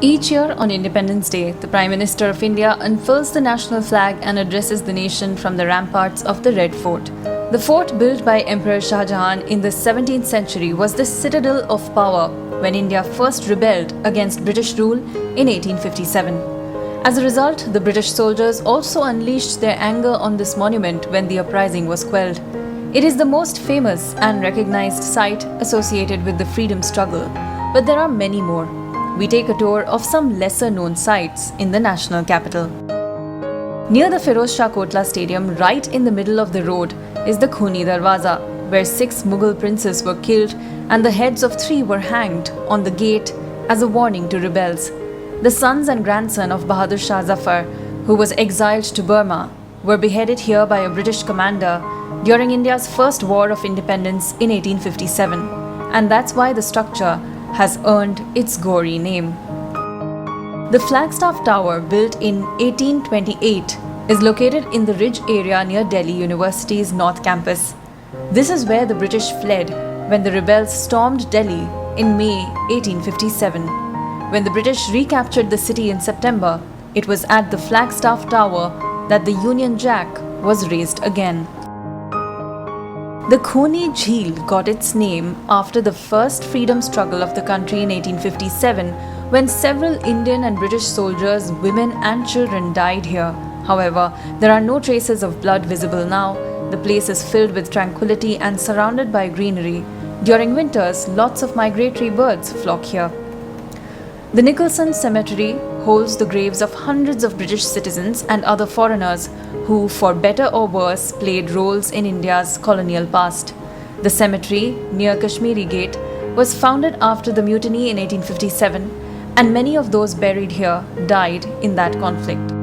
Each year on Independence Day, the Prime Minister of India unfurls the national flag and addresses the nation from the ramparts of the Red Fort. The fort, built by Emperor Shah Jahan in the 17th century, was the citadel of power when India first rebelled against British rule in 1857. As a result, the British soldiers also unleashed their anger on this monument when the uprising was quelled. It is the most famous and recognized site associated with the freedom struggle, but there are many more. We take a tour of some lesser-known sites in the national capital. Near the Feroz Shah Kotla Stadium, right in the middle of the road, is the Khuni Darwaza, where 6 Mughal princes were killed and the heads of 3 were hanged on the gate as a warning to rebels. The sons and grandson of Bahadur Shah Zafar, who was exiled to Burma, were beheaded here by a British commander during India's first war of independence in 1857, and that's why the structure has earned its gory name. The Flagstaff Tower, built in 1828, is located in the ridge area near Delhi University's North Campus. This is where the British fled when the rebels stormed Delhi in May 1857. When the British recaptured the city in September, it was at the Flagstaff Tower that the Union Jack was raised again. The Khuni Jheel got its name after the first freedom struggle of the country in 1857, when several Indian and British soldiers, women and children died here. However, there are no traces of blood visible now. The place is filled with tranquility and surrounded by greenery. During winters, lots of migratory birds flock here. The Nicholson Cemetery holds the graves of hundreds of British citizens and other foreigners who, for better or worse, played roles in India's colonial past. The cemetery, near Kashmiri Gate, was founded after the mutiny in 1857, and many of those buried here died in that conflict.